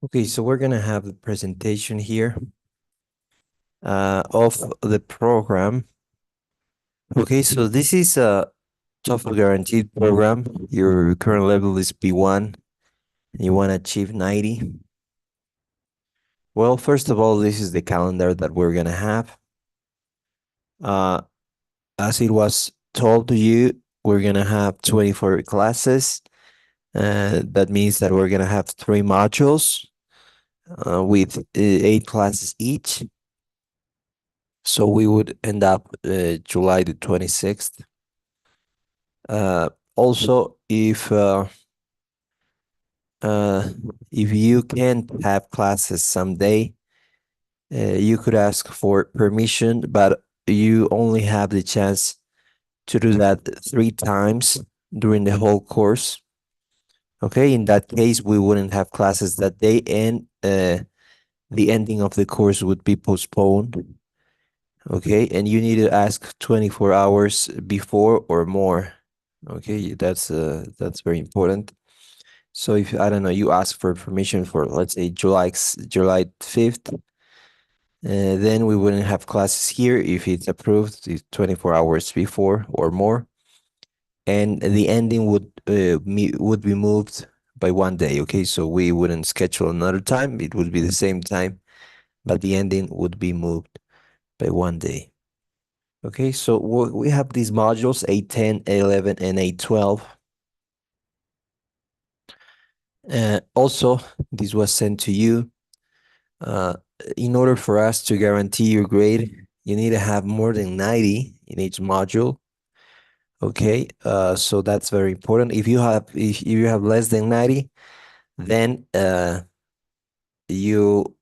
Okay, so we're gonna have the presentation here of the program. Okay, so this is a TOEFL guaranteed program. Your current level is B1 and you want to achieve 90. Well, first of all, this is the calendar that we're gonna have. Uh, as it was told to you, we're gonna have 24 classes. That means that we're gonna have 3 modules with 8 classes each. So we would end up July the 26th. Also, uh, if you can't have classes someday, you could ask for permission, but you only have the chance to do that 3 times during the whole course. Okay, in that case, we wouldn't have classes that day, and the ending of the course would be postponed. Okay, and you need to ask 24 hours before or more. Okay, that's very important. So if I don't know, you ask for permission for, let's say, July 5th, then we wouldn't have classes here if it's approved 24 hours before or more, and the ending would be moved by one day. Okay, so we wouldn't schedule another time; it would be the same time, but the ending would be moved by one day. Okay, so we have these modules A10, A11, and A12. Also, this was sent to you. Uh, in order for us to guarantee your grade, you need to have more than 90 in each module. Okay, so that's very important. If you have less than 90, then you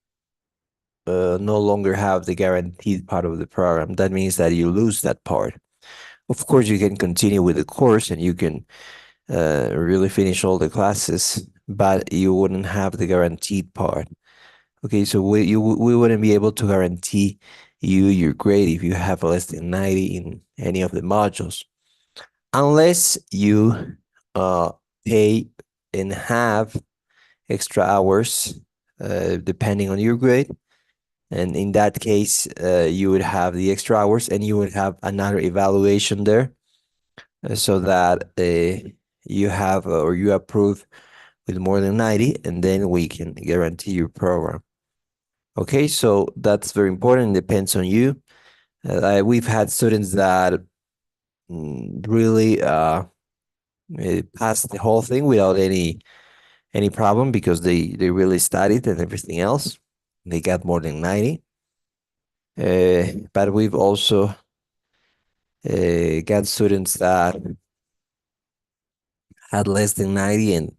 no longer have the guaranteed part of the program. That means that you lose that part. Of course, you can continue with the course and you can really finish all the classes, but you wouldn't have the guaranteed part. Okay, so we wouldn't be able to guarantee you your grade if you have less than 90 in any of the modules, unless you pay and have extra hours depending on your grade. And in that case, you would have the extra hours and you would have another evaluation there so that you have or you approve with more than 90, and then we can guarantee your program. Okay, so that's very important. It depends on you. We've had students that really passed the whole thing without any problem because they really studied and everything else. They got more than 90. But we've also got students that had less than 90, and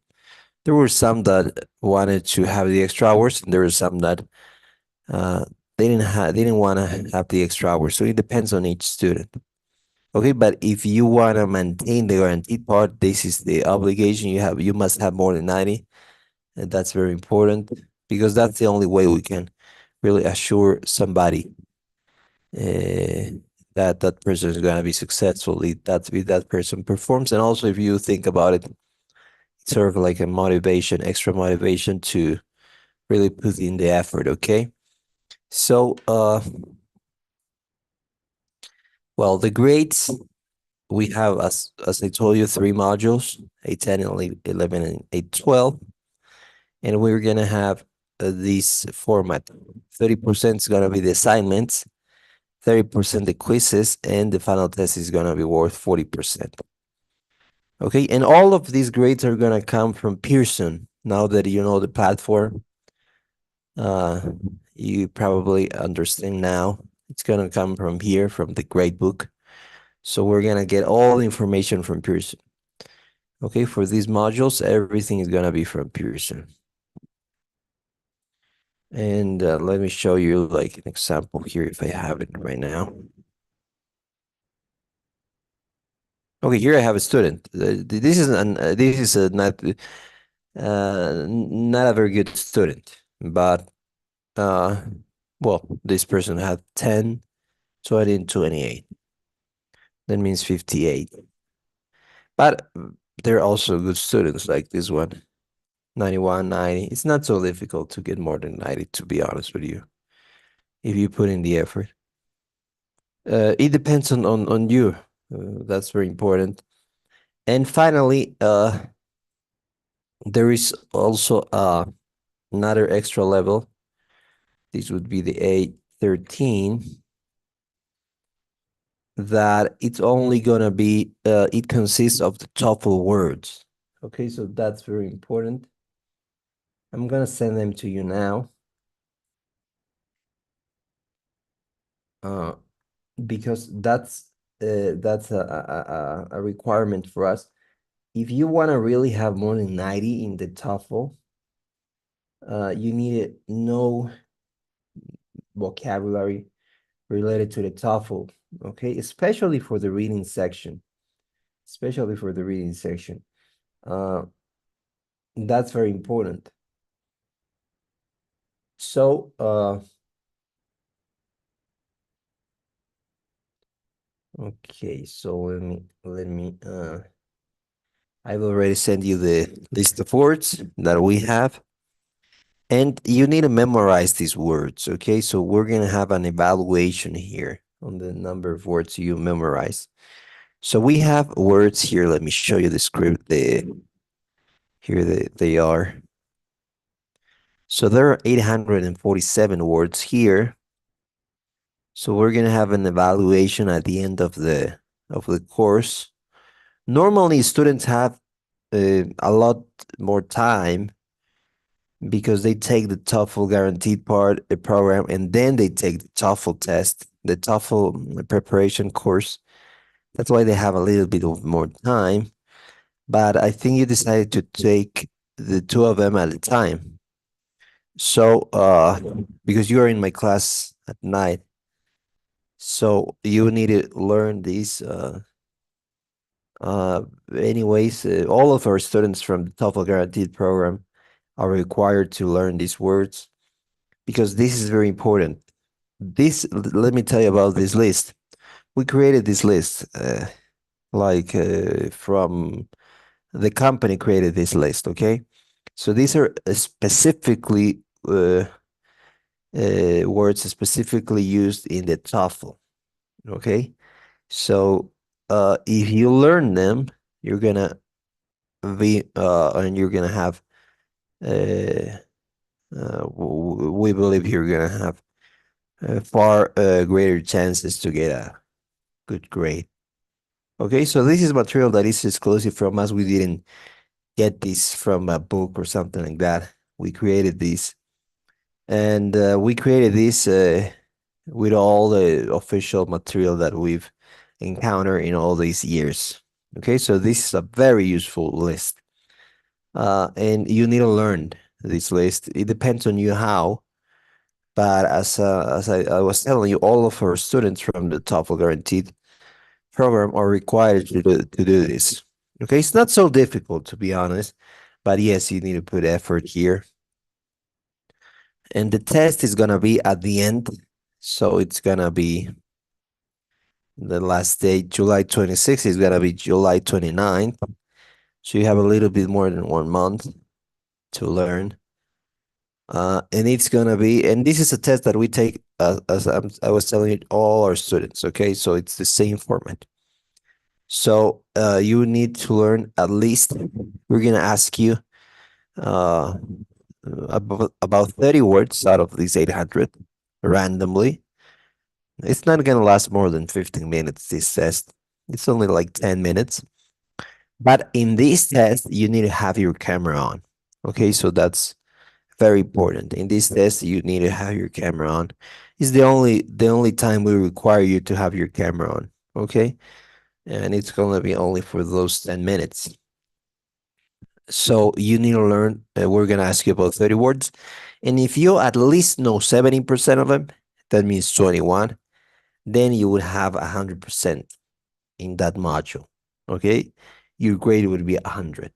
there were some that wanted to have the extra hours, and there were some that uh, they didn't want to have the extra hours. So it depends on each student. Okay, but if you want to maintain the guaranteed part, this is the obligation you have. You must have more than 90, and that's very important because that's the only way we can really assure somebody uh, that that person is going to be successful if that person performs. And also, if you think about it, it's sort of like a motivation, extra motivation to really put in the effort. Okay, so well, the grades we have, as I told you, 3 modules: A10, A11, and A12, and we're gonna have this format. 30% is gonna be the assignments, 30% the quizzes, and the final test is gonna be worth 40%. Okay, and all of these grades are gonna come from Pearson. Now that you know the platform, uh, you probably understand now. It's gonna come from here, from the gradebook. So we're gonna get all the information from Pearson. Okay, for these modules, everything is gonna be from Pearson. And let me show you like an example here if I have it right now. Okay, here I have a student. This is not a very good student, but uh, well, this person had 10, 20, and 28. That means 58. But they're also good students like this one. 91, 90. It's not so difficult to get more than 90, to be honest with you, if you put in the effort. It depends on you. That's very important. And finally, there is also another extra level. This would be the A13, that it's only gonna be, it consists of the TOEFL words. Okay, so that's very important. I'm gonna send them to you now. Uh, because that's a requirement for us. If you want to really have more than 90 in the TOEFL, you need to know vocabulary related to the TOEFL, okay? Especially for the reading section. Especially for the reading section. Uh, that's very important. So, okay, so I've already sent you the list of words that we have. And you need to memorize these words, okay? So we're gonna have an evaluation here on the number of words you memorize. So we have words here. Let me show you the script. Here they are. So there are 847 words here. So we're gonna have an evaluation at the end of the course. Normally, students have a lot more time because they take the TOEFL guaranteed part program, and then they take the TOEFL test, the TOEFL preparation course. That's why they have a little bit of more time. But I think you decided to take the two of them at a time. So, because you are in my class at night, so you need to learn these. Uh, anyways, all of our students from the TOEFL guaranteed program are required to learn these words because this is very important. Let me tell you about this list. We created this list, from the company created this list. Okay, so these are specifically words specifically used in the TOEFL. Okay, so if you learn them, you're gonna be and you're gonna have. Uh, we believe you're gonna have far greater chances to get a good grade. Okay, so this is material that is exclusive from us. We didn't get this from a book or something like that. We created this, and we created this with all the official material that we've encountered in all these years. Okay, so this is a very useful list, and you need to learn this list. It depends on you how, but as I was telling you, all of our students from the TOEFL Guaranteed program are required to do this. Okay, it's not so difficult to be honest, but yes, you need to put effort here. And the test is gonna be at the end, so it's gonna be the last day, July 26th is gonna be July 29th. So you have a little bit more than 1 month to learn. And it's gonna be, and this is a test that we take as I was telling you, all our students. Okay, so it's the same format. So you need to learn at least. We're gonna ask you uh, about 30 words out of these 800 randomly. It's not gonna last more than 15 minutes. This test. It's only like 10 minutes. But in this test, you need to have your camera on. Okay, so that's very important. In this test, you need to have your camera on. It's the only time we require you to have your camera on. Okay, and it's gonna be only for those 10 minutes. So you need to learn. We're gonna ask you about 30 words, and if you at least know 70% of them, that means 21. Then you would have 100% in that module. Okay, your grade would be 100.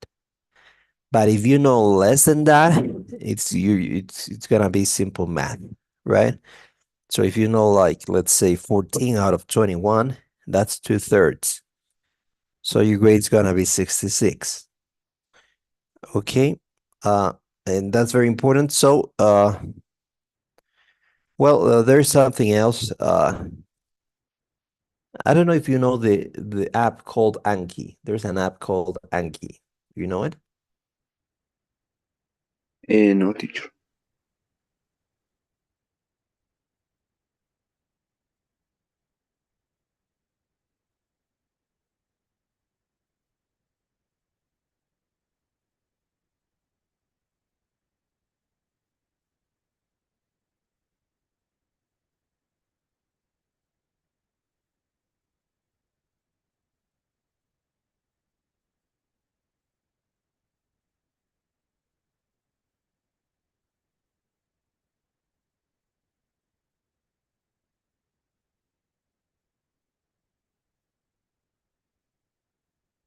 But if you know less than that, it's gonna be simple math, right? So if you know, like, let's say 14 out of 21, that's 2/3. So your grade's gonna be 66. Okay. uh, and that's very important. So, well, there's something else. I don't know if you know the app called Anki. There's an app called Anki. You know it? No, teacher.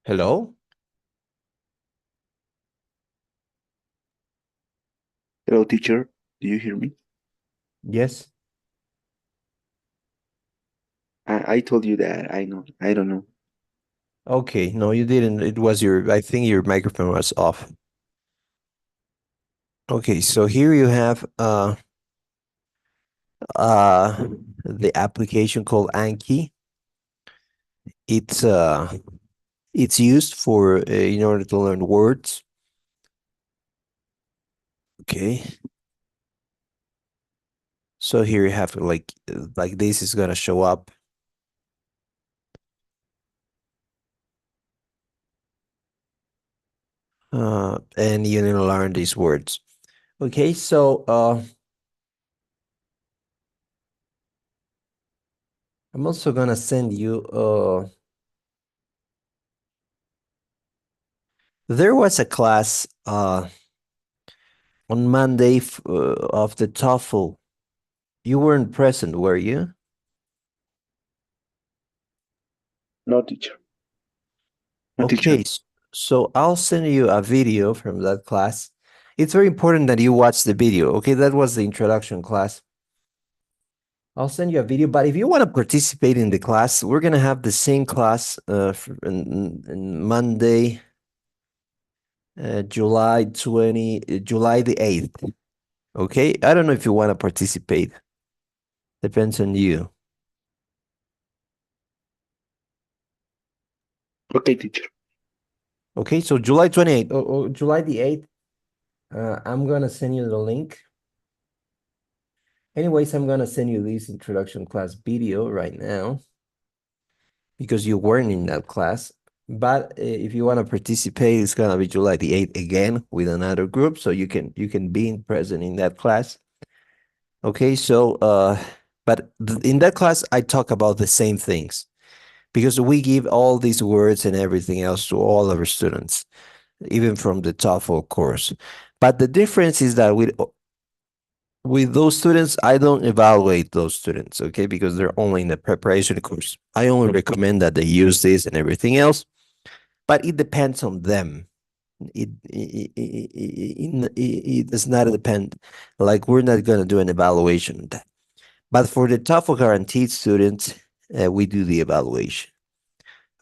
Hello? Hello, teacher. Do you hear me? Yes. I told you that. I know. I don't know. Okay. No, you didn't. It was I think your microphone was off. Okay, so here you have uh the application called Anki. It's it's used for in order to learn words. Okay. So here you have like this is gonna show up. And you need to learn these words. Okay, so I'm also gonna send you there was a class on Monday of the TOEFL. You weren't present, were you? No, teacher. No, Okay, teacher. so I'll send you a video from that class. It's very important that you watch the video. Okay, that was the introduction class. I'll send you a video, but if you want to participate in the class, we're gonna have the same class in Monday, July the 8th. Okay, I don't know if you want to participate. Depends on you. Okay, teacher. Okay, so July 28th or July the 8th, I'm gonna send you the link. Anyways, I'm gonna send you this introduction class video right now because you weren't in that class. But if you want to participate, it's gonna be July the 8th again with another group, so you can be present in that class. Okay, so but in that class I talk about the same things because we give all these words and everything else to all our students, even from the TOEFL course. But the difference is that with those students, I don't evaluate those students, okay, because they're only in the preparation course. I only recommend that they use this and everything else, but it depends on them. It does not depend, like, we're not going to do an evaluation of that. But for the TOEFL guaranteed students, we do the evaluation.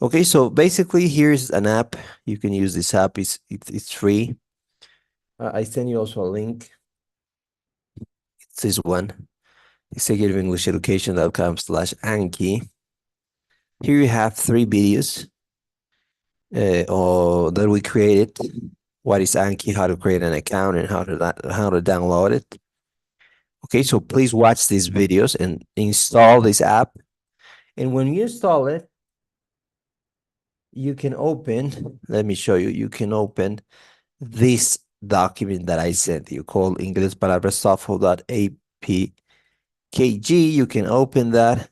Okay, so basically, here's an app. You can use this app, it's free. I send you also a link. It's this one. executiveenglisheducation.com/Anki. Here you have 3 videos that we created. What is Anki, how to create an account, and how to download it. Okay, so please watch these videos and install this app. And when you install it, you can open, let me show you, you can open this document that I sent you called inglespalabrasoftware.apkg. You can open that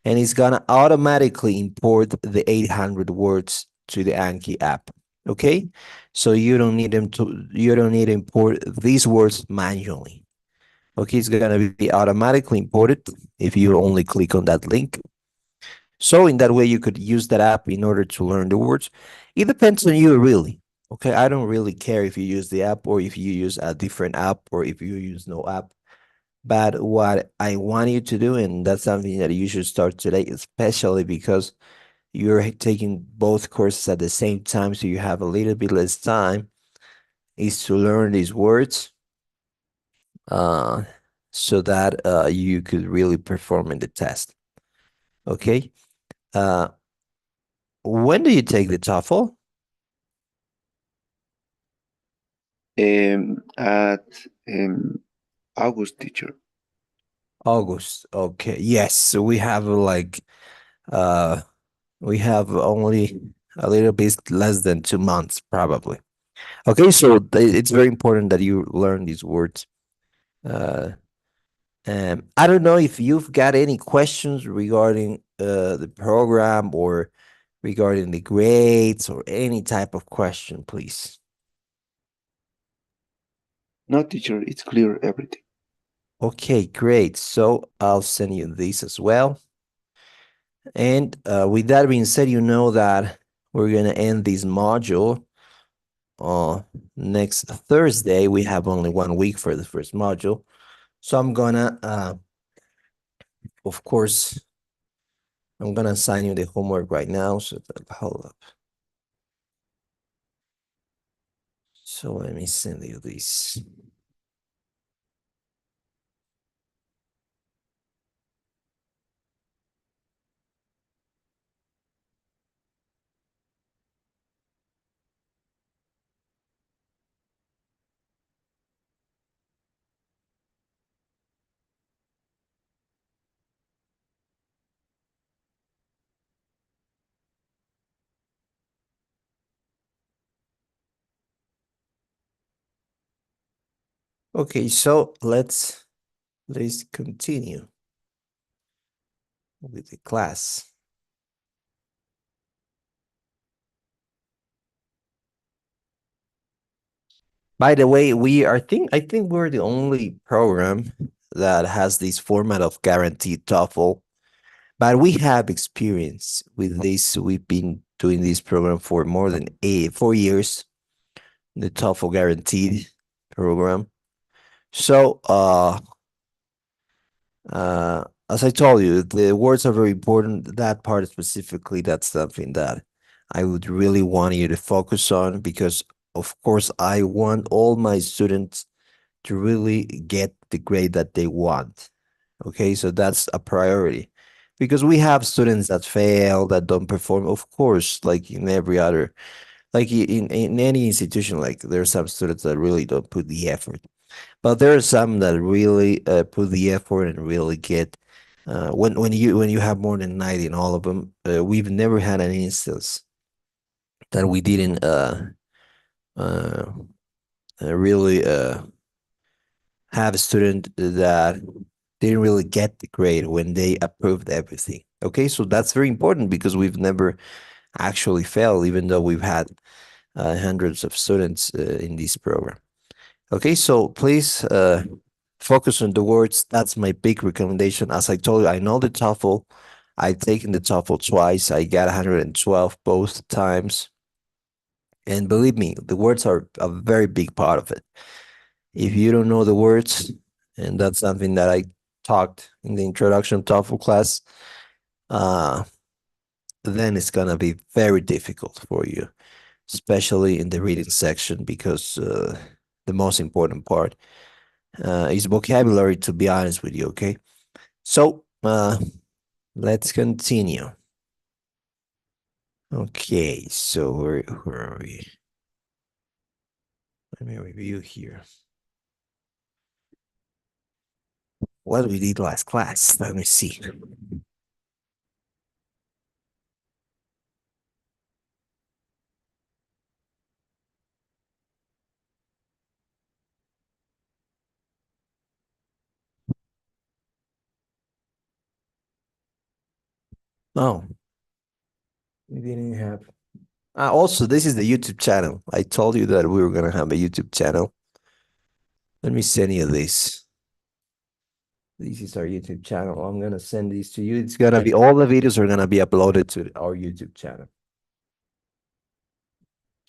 and it's gonna automatically import the 800 words to the Anki app. Okay, so you don't need to import these words manually. Okay, it's gonna be automatically imported if you only click on that link. So in that way, you could use that app in order to learn the words. It depends on you, really. Okay, I don't really care if you use the app or if you use a different app or if you use no app. But what I want you to do, and that's something that you should start today, especially because you're taking both courses at the same time, so you have a little bit less time, is to learn these words uh, so that you could really perform in the test. Okay. Uh, when do you take the TOEFL? At August, teacher. August. Okay. Yes. So uh we have only a little bit less than 2 months probably. Okay, so it's very important that you learn these words. Uh I don't know if you've got any questions regarding the program or regarding the grades or any type of question, please. No, teacher, it's clear everything. Okay, great. So I'll send you this as well. And with that being said, you know that we're going to end this module next Thursday. We have only 1 week for the first module. So of course, I'm going to assign you the homework right now. So hold up. So let me send you this. Okay, so let's continue with the class. By the way, I think we're the only program that has this format of guaranteed TOEFL, but we have experience with this. We've been doing this program for more than 4 years, the TOEFL guaranteed program. So, as I told you, the words are very important. That part specifically, that's something that I would really want you to focus on because, of course, I want all my students to really get the grade that they want. Okay, so that's a priority because we have students that fail, that don't perform, of course, like in every other, in any institution, like there are some students that really don't put the effort. But there are some that really put the effort and really get. When you have more than 90 in all of them, we've never had an instance that we didn't uh, really have a student that didn't really get the grade when they approved everything. Okay, so that's very important because we've never actually failed, even though we've had hundreds of students in this program. Okay, so please focus on the words. That's my big recommendation. As I told you, I know the TOEFL. I've taken the TOEFL twice. I got 112 both times. And believe me, the words are a very big part of it. If you don't know the words, and that's something that I talked in the introduction TOEFL class, uh, then it's gonna be very difficult for you, especially in the reading section, because the most important part is vocabulary, to be honest with you, okay? So let's continue. Okay, so where are we? Let me review here. What we did last class. Let me see. Oh, we didn't have. Also, this is the YouTube channel. I told you that we were gonna have a YouTube channel. Let me send you this. This is our YouTube channel. I'm gonna send these to you. It's gonna be all the videos are gonna be uploaded to our YouTube channel.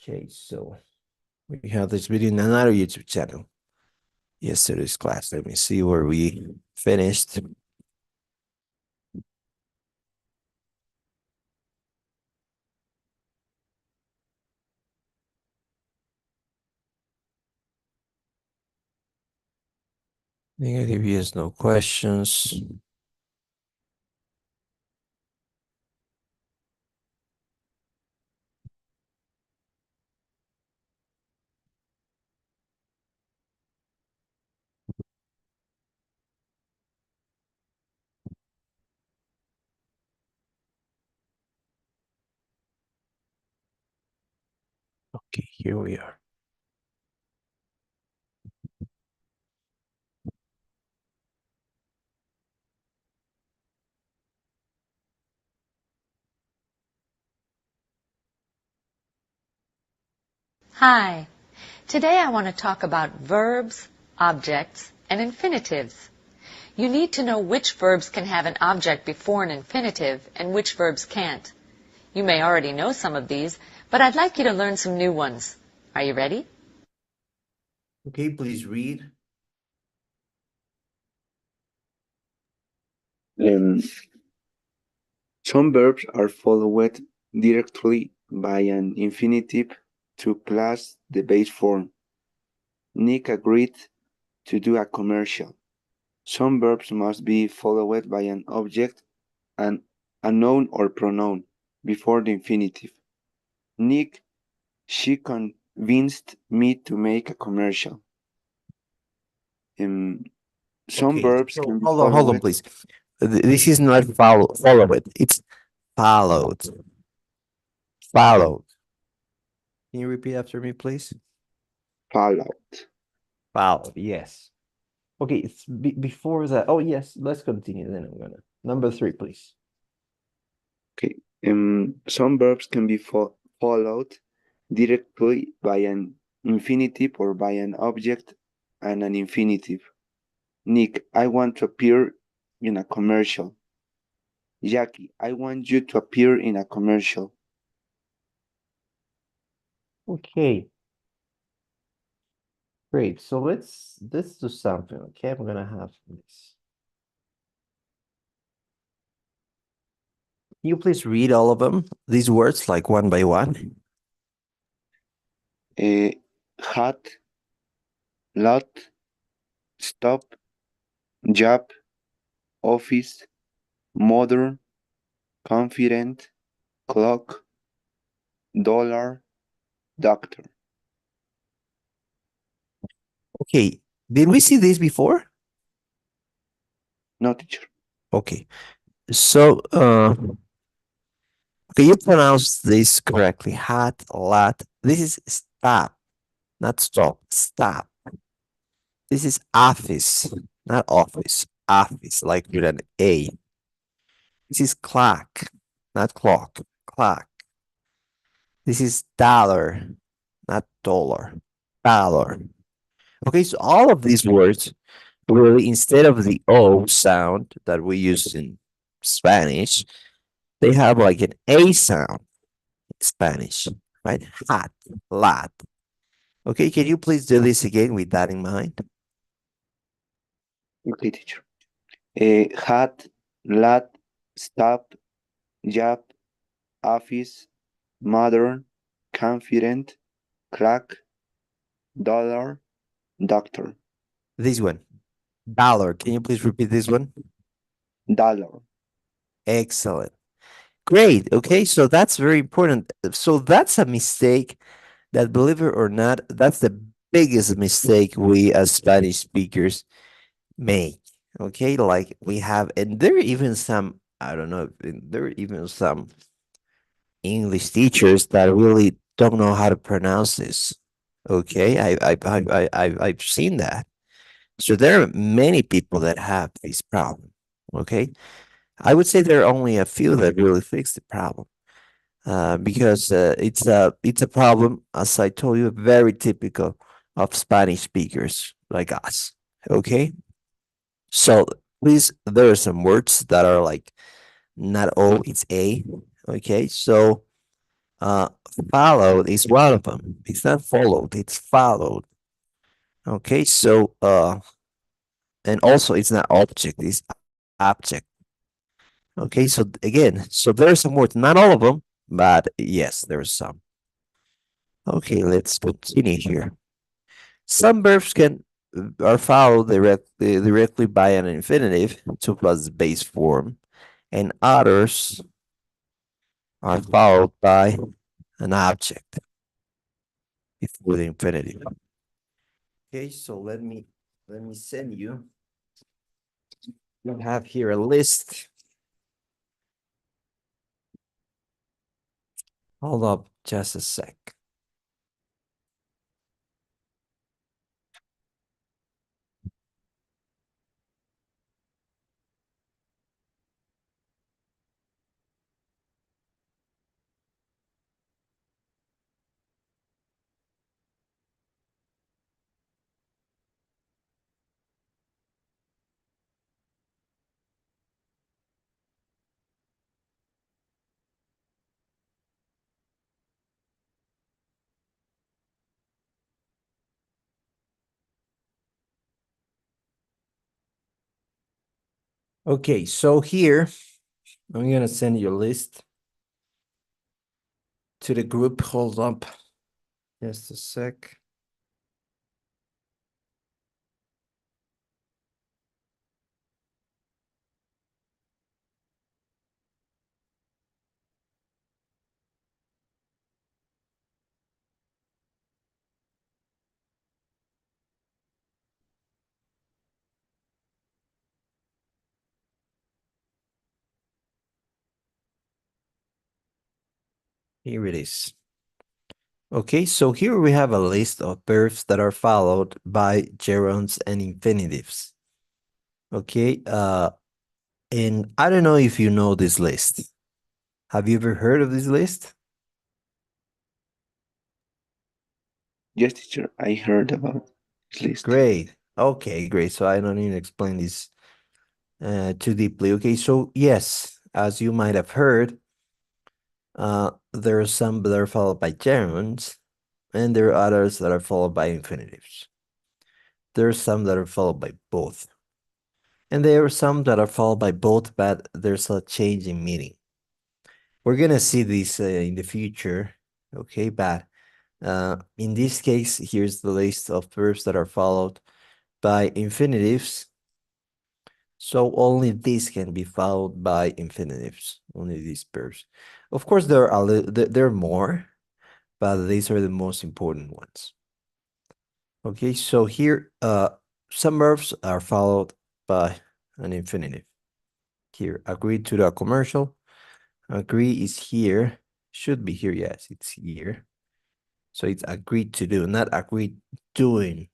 Okay, so we have this video in another YouTube channel. Yesterday's class. Let me see where we finished. Negative, yes, no questions. Okay, here we are. Hi. Today I want to talk about verbs, objects, and infinitives. You need to know which verbs can have an object before an infinitive and which verbs can't. You may already know some of these, but I'd like you to learn some new ones. Are you ready? Okay, please read. Um, some verbs are followed directly by an infinitive to plus the base form. Nick agreed to do a commercial. Some verbs must be followed by an object and a noun or pronoun before the infinitive. Nick, she convinced me to make a commercial. Um, some Okay, verbs so can be hold on, followed. please. This is not followed. It's followed. Followed. Can you repeat after me, please? Followed. Followed, yes. Okay, it's before that. Oh, yes, let's continue. Then I'm gonna. Number 3, please. Okay. Some verbs can be followed directly by an infinitive or by an object and an infinitive. Nick, I want to appear in a commercial. Jackie, I want you to appear in a commercial. Okay, great. So let's do something. Okay, I'm gonna have this. Can you please read all of them? These words like one by one. Hot, lot, stop, job, office, modern, confident, clock, dollar, doctor. Okay, did we see this before? No, teacher. Okay, so can you pronounce this correctly? Hot, lot. This is stop, not stop. Stop. This is office, not office. Office, like with an A. This is clock, not clock. Clock. This is dollar, not dollar. Dollar. Okay, so all of these words really, instead of the O sound that we use in Spanish, they have like an A sound in Spanish, right? Hot, lot. Okay, can you please do this again with that in mind? Okay, teacher. Hat, lot, stop, job, office, modern, confident, crack, dollar, doctor, This one. Dollar. Can you please repeat this one? dollar. Excellent. Great. Okay, so that's very important. So that's a mistake that, believe it or not, that's the biggest mistake we as Spanish speakers make. Okay, like we have, and there are even some, I don't know, there are even some English teachers that really don't know how to pronounce this. Okay, I've seen that. So there are many people that have this problem. Okay, I would say there are only a few that really fix the problem. Because it's a problem, as I told you, very typical of Spanish speakers like us. Okay, so please, there are some words that are like not O, it's A. Okay, so uh, followed is one of them. It's not followed, it's followed. Okay, so and also it's not object, it's object. Okay, so again, so there are some words, not all of them, but yes, there's some. Okay, let's continue here. Some verbs can are followed directly by an infinitive to plus the base form, and others are followed by an object before the infinitive. Okay, so let me send you. You have here a list. Hold up just a sec. Okay, so here I'm gonna send you a list to the group. Hold up just a sec. Here it is. Okay, so here we have a list of verbs that are followed by gerunds and infinitives. Okay, and I don't know if you know this list. Have you ever heard of this list? Yes, teacher, I heard about this list. Great. Okay, great. So I don't need to explain this too deeply. Okay, so yes, as you might have heard, there are some that are followed by gerunds, and there are others that are followed by infinitives. There are some that are followed by both. And there are some that are followed by both, but there's a change in meaning. We're gonna see this in the future, okay? But in this case, here's the list of verbs that are followed by infinitives. So only these can be followed by infinitives, only these verbs. Of course, there are there are more, but these are the most important ones. Okay, so here, some verbs are followed by an infinitive. Here, agreed to the commercial. Agree is here, should be here, yes, it's here. So it's agreed to do, not agreed doing.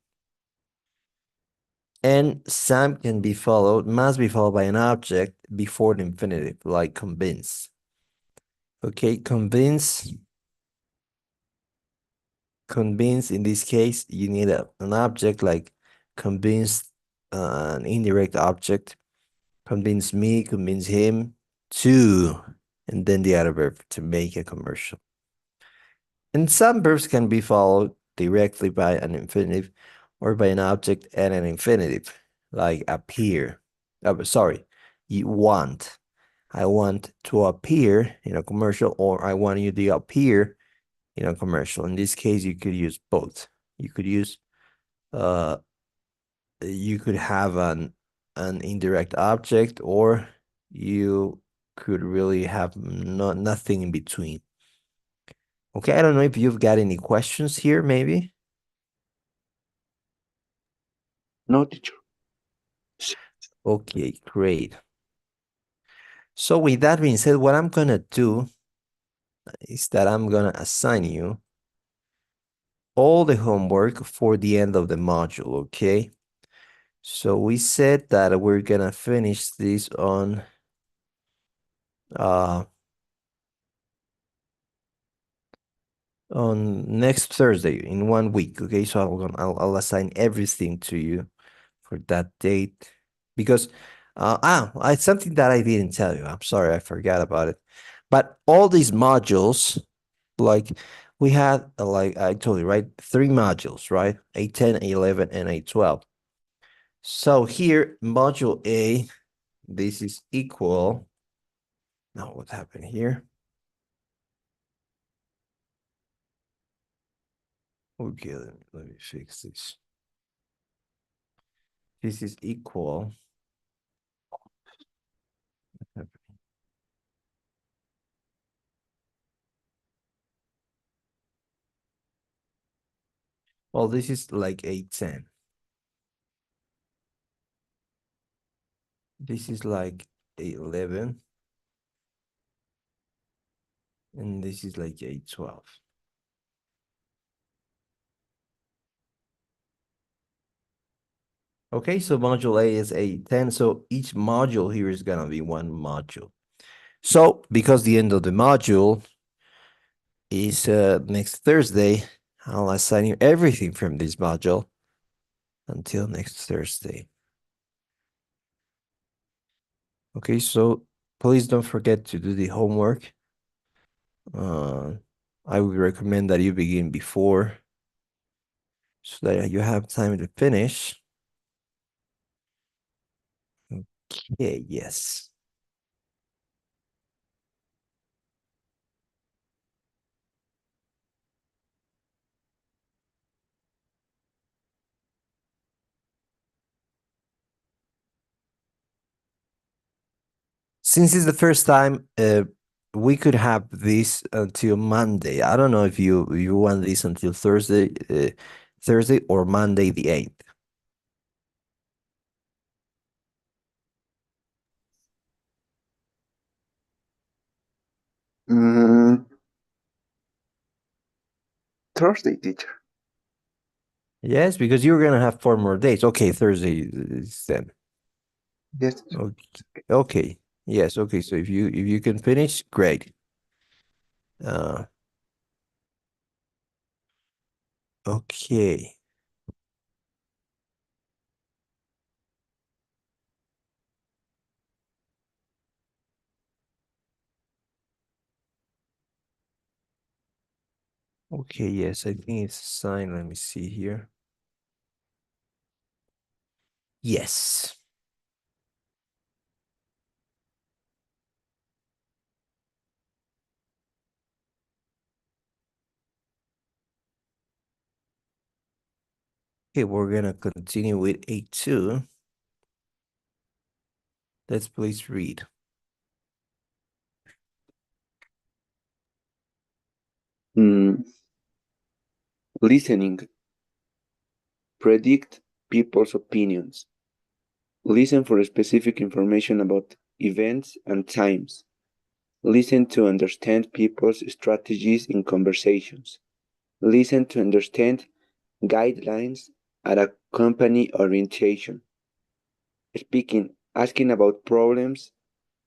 And some can be followed, must be followed by an object before the infinitive, like convince. Okay, convince. Convince, in this case, you need an object like convince, an indirect object. Convince me, convince him to, and then the other verb to make a commercial. And some verbs can be followed directly by an infinitive or by an object and an infinitive, like appear. Sorry, you want. I want to appear in a commercial, or I want you to appear in a commercial. In this case, you could use both. You could use uh you could have an indirect object, or you could really have nothing in between. Okay, I don't know if you've got any questions here, maybe. No, teacher. Okay, great. So with that being said, what I'm gonna do is that I'm gonna assign you all the homework for the end of the module, okay? So we said that we're gonna finish this uh on next Thursday in 1 week, okay? So I'll assign everything to you for that date, because it's something that I didn't tell you. I'm sorry, I forgot about it. But all these modules, like we had, like I told you, right? 3 modules, right? A10, A11, and A12. So here, module A, this is equal. Now, what happened here? Okay, let me fix this. This is equal. Well, this is like a 10. This is like a 11. And this is like a 12. Okay, so module A is a 10. So each module here is gonna be one module. So because the end of the module is next Thursday, I'll assign you everything from this module until next Thursday. Okay, so please don't forget to do the homework. I would recommend that you begin before so that you have time to finish. Okay, yes. Since it's the first time, we could have this until Monday. I don't know if you want this until Thursday or Monday the 8th. Thursday, teacher. Yes, because you're gonna have 4 more days. Okay, Thursday is then. Yes. Okay. Okay. Yes. Okay. So if you can finish, great. Okay. Okay. Yes, I think it's a sign. Let me see here. Yes. Okay, we're gonna continue with A2. Let's please read. Listening. Predict people's opinions. Listen for specific information about events and times. Listen to understand people's strategies in conversations. Listen to understand guidelines at a company orientation. Speaking, asking about problems,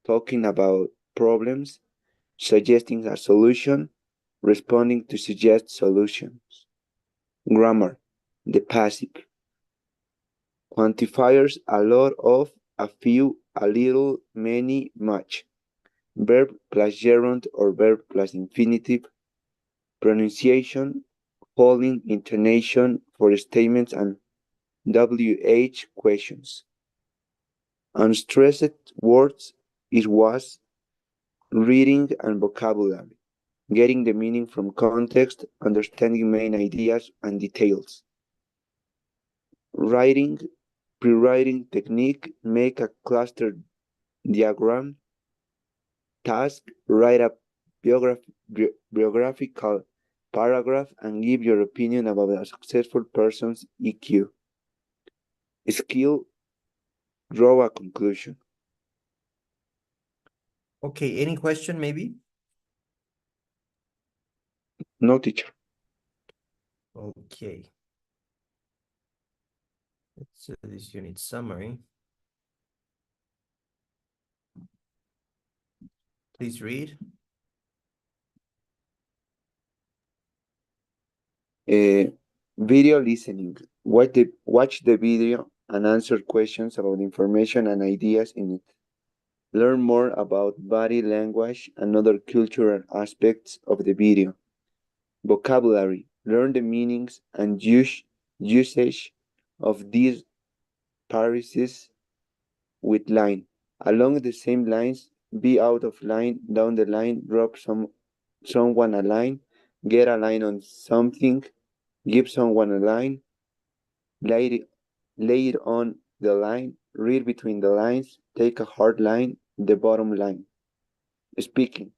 talking about problems, suggesting a solution, responding to suggest solutions. Grammar, the passive. Quantifiers, a lot of, a few, a little, many, much. Verb plus gerund or verb plus infinitive. Pronunciation, holding intonation for statements and WH questions. Unstressed words is was, reading and vocabulary, getting the meaning from context, understanding main ideas and details. Writing, pre-writing technique, make a cluster diagram. Task, write a biographical paragraph and give your opinion about a successful person's EQ. Skill, draw a conclusion. Okay, any question maybe? No, teacher. Okay. Let's do this unit summary. Please read. Video listening. Watch the video and answer questions about information and ideas in it. Learn more about body language and other cultural aspects of the video. Vocabulary. Learn the meanings and usage of these phrases with line. Along the same lines, be out of line, down the line, drop someone a line, get a line on something, give someone a line, later on the line, read between the lines, take a hard line, the bottom line. Speaking.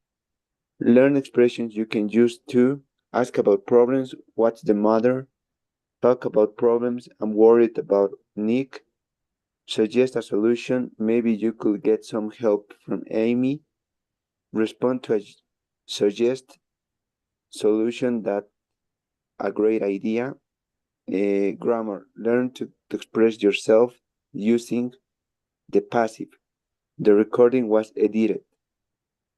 Learn expressions you can use to ask about problems, what's the matter, talk about problems, I'm worried about Nick, suggest a solution, maybe you could get some help from Amy, respond to a suggest solution that a great idea. Grammar, learn to express yourself using the passive. The recording was edited.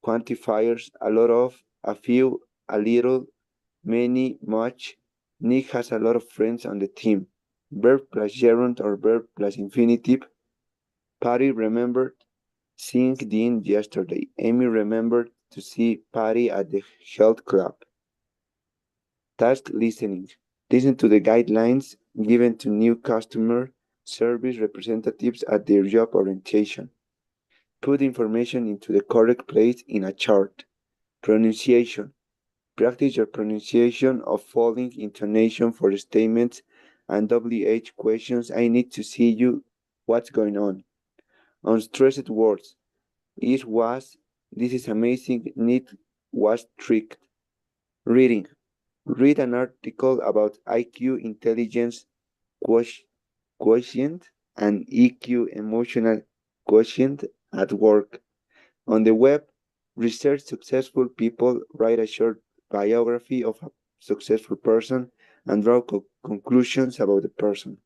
Quantifiers, a lot of, a few, a little, many, much. Nick has a lot of friends on the team. Verb plus gerund or verb plus infinitive. Patty remembered seeing Dean yesterday. Amy remembered to see Patty at the health club. Task listening. Listen to the guidelines given to new customer service representatives at their job orientation. Put information into the correct place in a chart. Pronunciation. Practice your pronunciation of following intonation for statements and WH questions. I need to see you. What's going on? Unstressed words. It was. This is amazing. Need was tricked. Reading. Read an article about IQ, intelligence quotient, and EQ, emotional quotient at work. On the web, research successful people, write a short biography of a successful person, and draw conclusions about the person.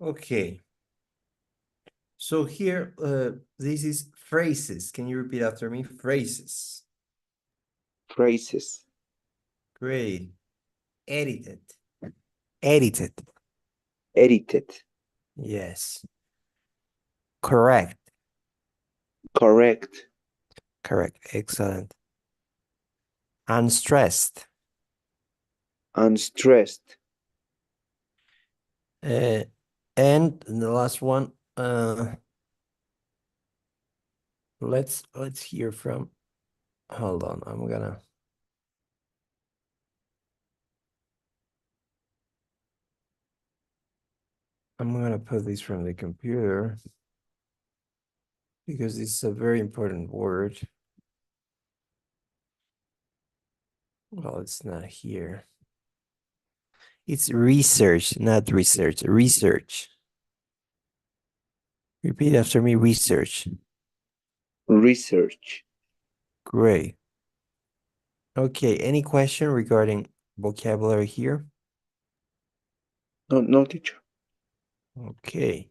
Okay. So here, this is phrases. Can you repeat after me? Phrases. Phrases. Great. Edited. Edited. Edited. Yes. Correct. Correct. Correct. Excellent. Unstressed. Unstressed. And the last one, let's hear from, hold on, I'm gonna put this from the computer because it's a very important word. Well, it's not here. It's research, not research, research. Repeat after me, research. Research. Great. Okay, any question regarding vocabulary here? No, teacher. Okay.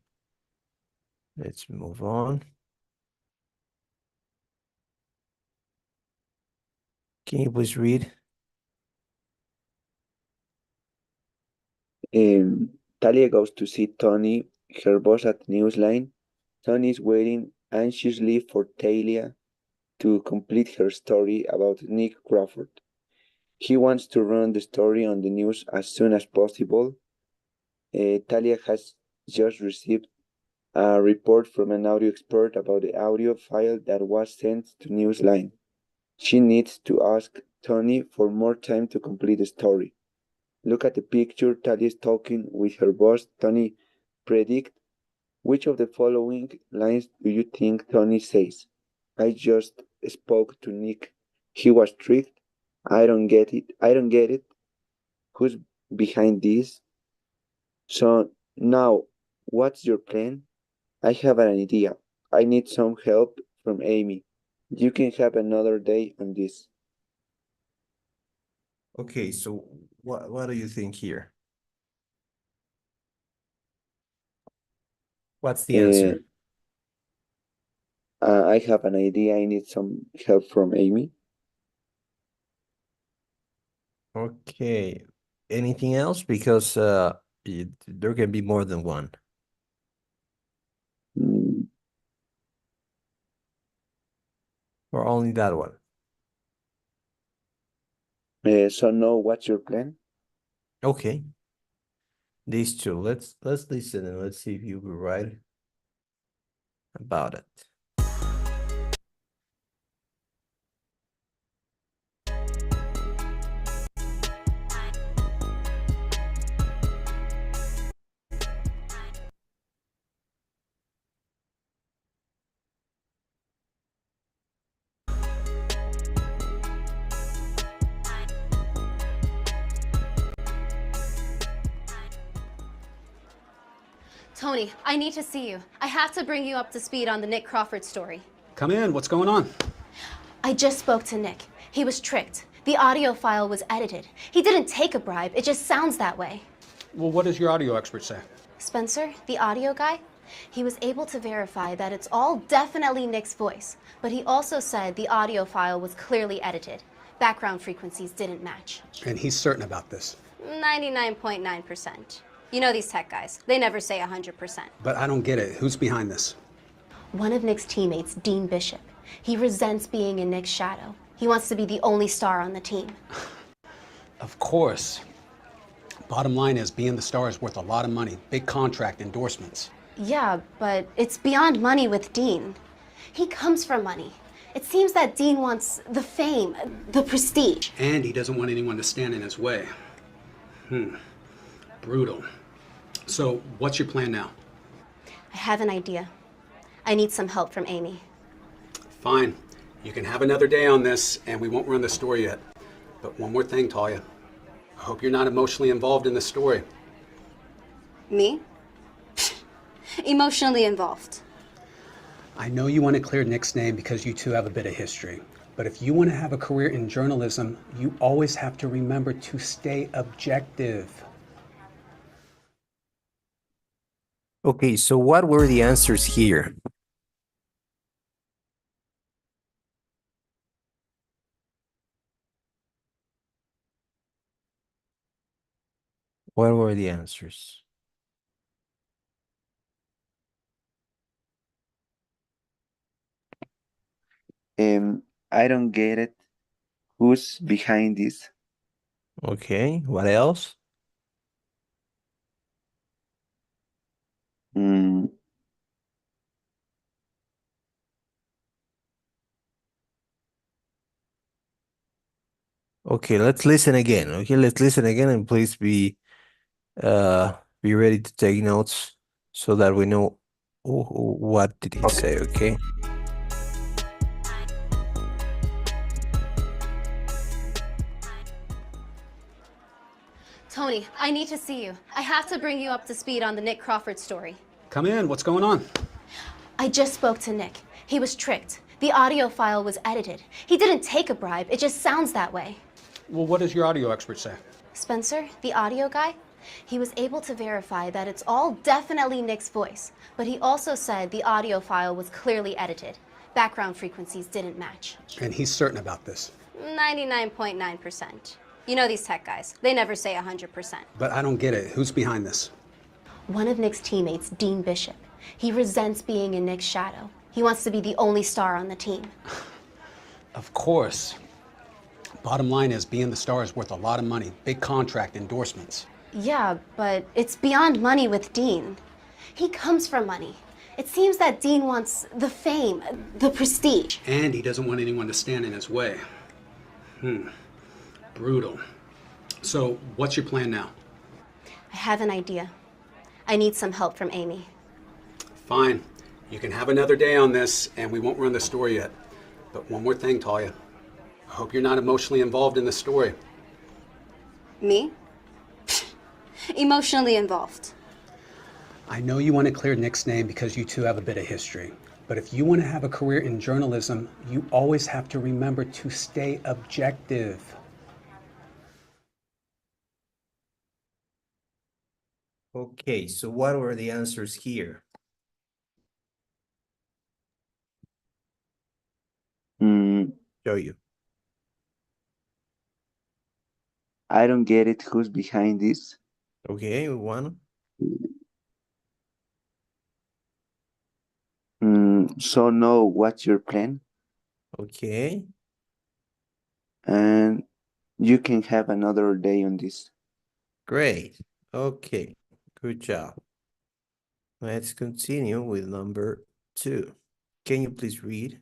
Let's move on. Can you please read? Talia goes to see Tony, her boss at Newsline. Tony is waiting anxiously for Talia to complete her story about Nick Crawford. He wants to run the story on the news as soon as possible. Talia has just received a report from an audio expert about the audio file that was sent to Newsline. She needs to ask Tony for more time to complete the story. Look at the picture. Talia is talking with her boss. Tony, predict which of the following lines do you think Tony says? I just spoke to Nick. He was tricked. I don't get it. I don't get it. Who's behind this? So now, what's your plan? I have an idea. I need some help from Amy. You can have another day on this. Okay, so what do you think here? What's the answer? I have an idea. I need some help from Amy. Okay. Anything else? Because there can be more than one. Mm, Or only that one. so now, what's your plan? Okay. These two. Let's listen and let's see if you were right about it. Tony, I need to see you. I have to bring you up to speed on the Nick Crawford story. Come in, what's going on? I just spoke to Nick. He was tricked. The audio file was edited. He didn't take a bribe, it just sounds that way. Well, what does your audio expert say? Spencer, the audio guy, he was able to verify that it's all definitely Nick's voice, but he also said the audio file was clearly edited. Background frequencies didn't match. And he's certain about this. 99.9%. You know these tech guys, they never say 100%. But I don't get it. Who's behind this? One of Nick's teammates, Dean Bishop. He resents being in Nick's shadow. He wants to be the only star on the team. Of course. Bottom line is, being the star is worth a lot of money. Big contract, endorsements. Yeah, but it's beyond money with Dean. He comes from money. It seems that Dean wants the fame, the prestige. And he doesn't want anyone to stand in his way. Brutal. So, what's your plan now? I have an idea. I need some help from Amy. Fine. You can have another day on this, and we won't run the story yet. But one more thing, Talia. I hope you're not emotionally involved in the story. Me? Emotionally involved. I know you want to clear Nick's name because you two have a bit of history. But if you want to have a career in journalism, you always have to remember to stay objective. Okay, so what were the answers here? What were the answers? I don't get it. Who's behind this? Okay, what else? Mm, Okay, let's listen again. Okay, let's listen again, and please be ready to take notes so that we know what did he say, okay? Tony, I need to see you. I have to bring you up to speed on the Nick Crawford story. Come in, what's going on? I just spoke to Nick. He was tricked. The audio file was edited. He didn't take a bribe, it just sounds that way. Well, what does your audio expert say? Spencer, the audio guy, he was able to verify that it's all definitely Nick's voice, but he also said the audio file was clearly edited. Background frequencies didn't match. And he's certain about this. 99.9%. You know these tech guys, they never say 100%. But I don't get it. Who's behind this? One of Nick's teammates, Dean Bishop. He resents being in Nick's shadow. He wants to be the only star on the team. Of course. Bottom line is, being the star is worth a lot of money. Big contract, endorsements. Yeah, but it's beyond money with Dean. He comes from money. It seems that Dean wants the fame, the prestige. And he doesn't want anyone to stand in his way. Brutal. So, what's your plan now? I have an idea. I need some help from Amy. Fine. You can have another day on this, and we won't run the story yet. But one more thing, Talia. I hope you're not emotionally involved in the story. Me? Emotionally involved. I know you want to clear Nick's name because you two have a bit of history. But if you want to have a career in journalism, you always have to remember to stay objective. Okay, so what were the answers here? Show you. I don't get it. Who's behind this? Okay, one. So no, what's your plan? Okay. And you can have another day on this. Great. Okay. Good job. Let's continue with number 2. Can you please read?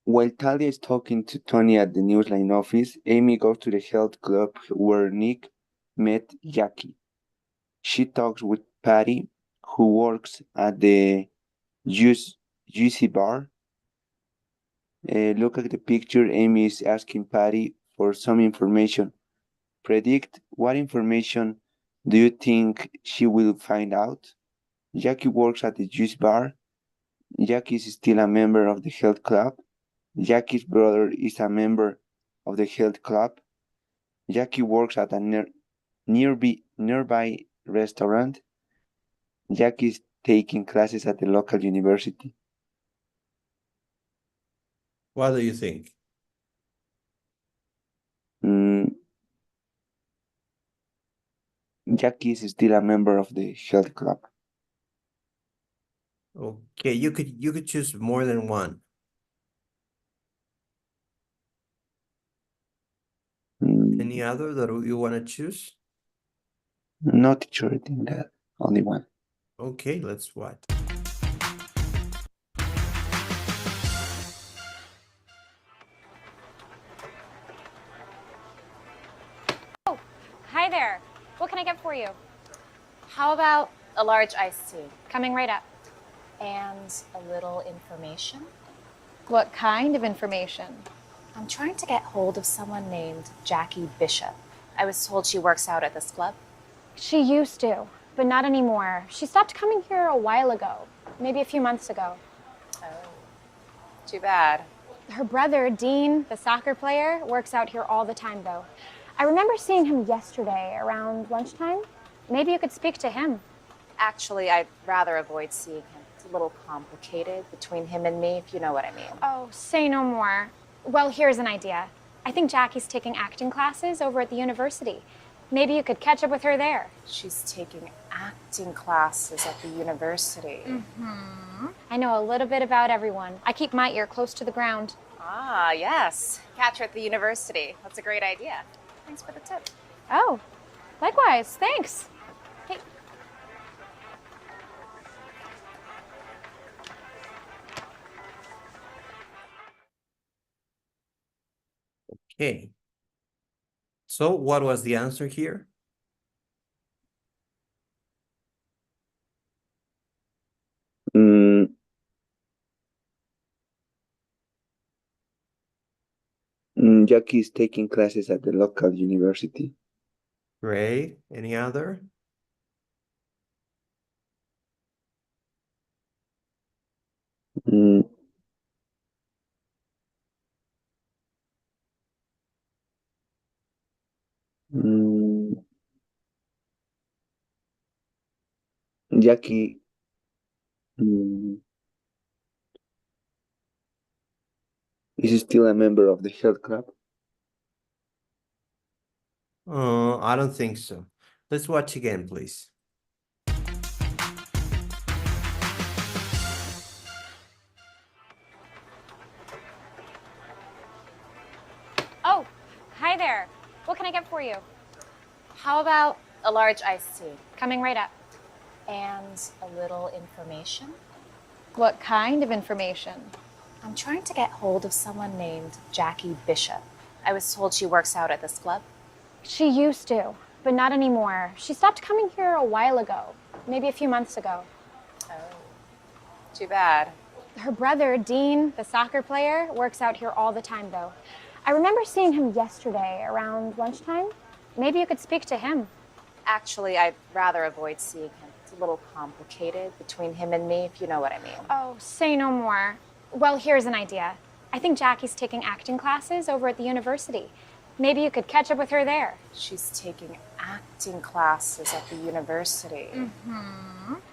While Talia is talking to Tony at the Newsline office, Amy goes to the health club where Nick met Jackie. She talks with Patty, who works at the Juicy Bar. Look at the picture. Amy is asking Patty for some information. Predict what information do you think she will find out? Jackie works at the juice bar. Jackie is still a member of the health club. Jackie's brother is a member of the health club. Jackie works at a nearby restaurant. Jackie is taking classes at the local university. What do you think? Jackie is still a member of the health club. Okay, you could choose more than one. Any other that you want to choose? No, teacher, I think that only one. Okay, let's watch. Hi there. What can I get for you? How about a large iced tea Coming right up. and a little information? What kind of information? I'm trying to get hold of someone named Jackie Bishop. I was told she works out at this club. She used to, but not anymore. She stopped coming here a while ago, maybe a few months ago. Oh, too bad. Her brother, Dean, the soccer player, works out here all the time, though. I remember seeing him yesterday around lunchtime. Maybe you could speak to him. Actually, I'd rather avoid seeing him. It's a little complicated between him and me, if you know what I mean. Oh, say no more. Well, here's an idea. I think Jackie's taking acting classes over at the university. Maybe you could catch up with her there. She's taking acting classes at the university. I know a little bit about everyone. I keep my ear close to the ground. Ah, yes. Catch her at the university. That's a great idea. Thanks for the tip. Oh, likewise. Thanks. Hey. Okay. So what was the answer here? Jackie is taking classes at the local university. Great. Any other? Mm, mm, Jackie is still a member of the health club. I don't think so. Let's watch again, please. Oh, hi there. What can I get for you? How about a large iced tea Coming right up. and a little information? What kind of information? I'm trying to get hold of someone named Jackie Bishop. I was told she works out at this club. She used to, but not anymore. She stopped coming here a while ago, maybe a few months ago. Oh, too bad. Her brother, Dean, the soccer player, works out here all the time, though. I remember seeing him yesterday around lunchtime. Maybe you could speak to him. Actually, I'd rather avoid seeing him. It's a little complicated between him and me, if you know what I mean. Oh, say no more. Well, here's an idea. I think Jackie's taking acting classes over at the university. Maybe you could catch up with her there. She's taking acting classes at the university.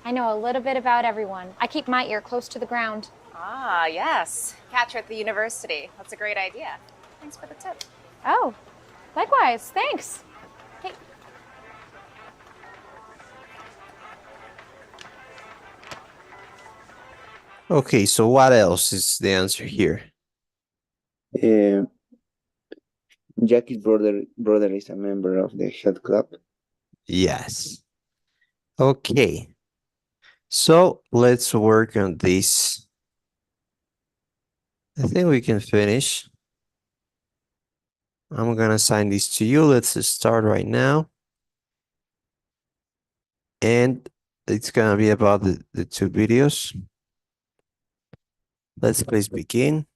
I know a little bit about everyone. I keep my ear close to the ground. Ah, yes. Catch her at the university. That's a great idea. Thanks for the tip. Oh, likewise. Thanks. Hey. Okay, so what else is the answer here? Jackie's brother is a member of the health club. Yes. Okay. So let's work on this. I think we can finish. I'm gonna assign this to you. Let's start right now. And it's gonna be about the two videos. Let's please begin.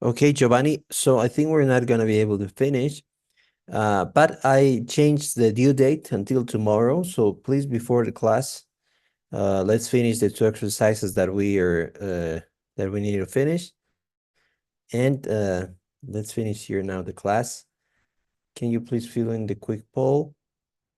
Okay, Giovanni. So I think we're not gonna be able to finish. But I changed the due date until tomorrow. So please, before the class, let's finish the 2 exercises that we need to finish. And let's finish here now the class. Can you please fill in the quick poll?